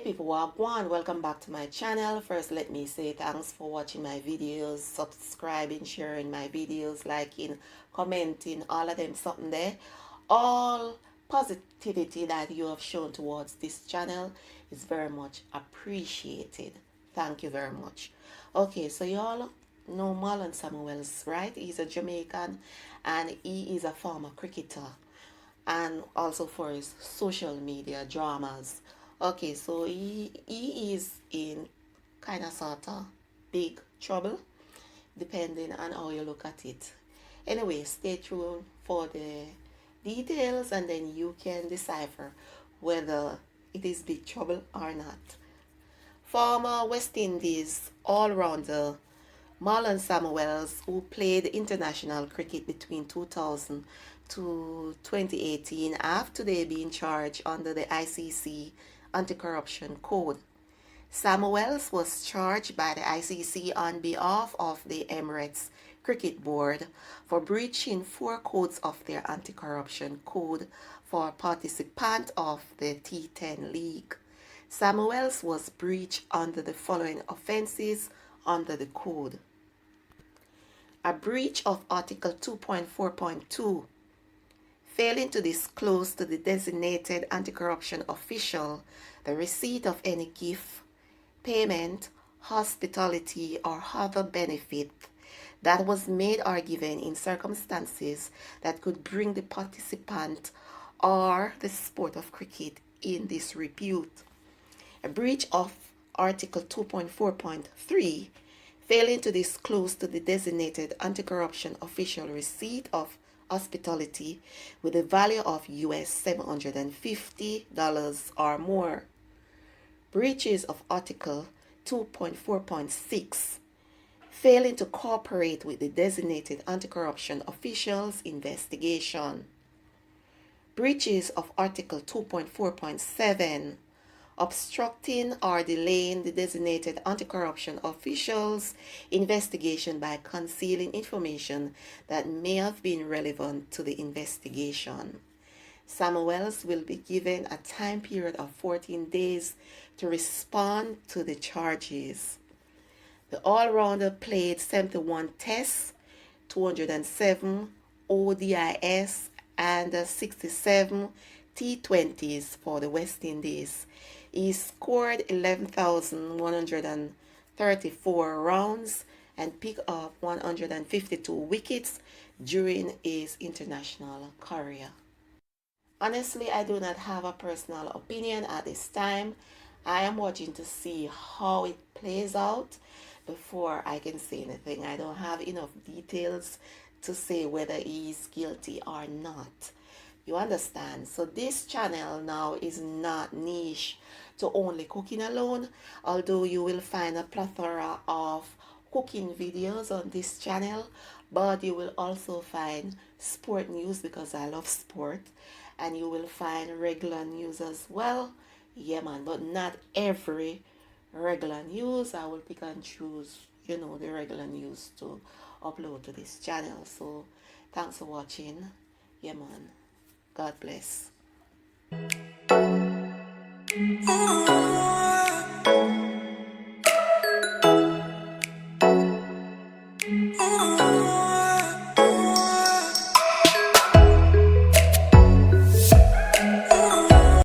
people, wagwan, welcome back to my channel. First, let me say thanks for watching my videos, subscribing, sharing my videos, liking, commenting, all of them something there. All positivity that you have shown towards this channel is very much appreciated. Thank you very much. Okay, so you all know Marlon Samuels, right? He's a Jamaican and he is a former cricketer, and also for his social media dramas. Okay, so he is in kind of sort of big trouble, depending on how you look at it. Anyway, stay tuned for the details and then you can decipher whether it is big trouble or not. Former West Indies all-rounder Marlon Samuels, who played international cricket between 2000 to 2018, have today been charged under the ICC Anti-Corruption Code. Samuels was charged by the ICC on behalf of the Emirates Cricket Board for breaching 4 codes of their anti-corruption code for participant of the T10 League. Samuels was breached under the following offenses under the code: a breach of Article 2.4.2, failing to disclose to the designated anti-corruption official the receipt of any gift, payment, hospitality, or other benefit that was made or given in circumstances that could bring the participant or the sport of cricket in disrepute. A breach of Article 2.4.3, failing to disclose to the designated anti-corruption official receipt of hospitality with a value of US $750 or more. Breaches of Article 2.4.6, failing to cooperate with the designated anti-corruption official's investigation. Breaches of Article 2.4.7, obstructing or delaying the designated anti-corruption official's investigation by concealing information that may have been relevant to the investigation. Samuels will be given a time period of 14 days to respond to the charges. The all-rounder played 71 tests, 207 ODIs, and 67 T20s for the West Indies. He scored 11,134 rounds and picked up 152 wickets during his international career. Honestly, I do not have a personal opinion at this time. I am watching to see how it plays out before I can say anything. I don't have enough details to say whether he is guilty or not. You understand? So this channel now is not niche to only cooking alone, although you will find a plethora of cooking videos on this channel, but you will also find sport news because I love sport, and you will find regular news as well. Yeah man, but not every regular news. I will pick and choose, the regular news to upload to this channel. So thanks for watching. Yeah man, God bless.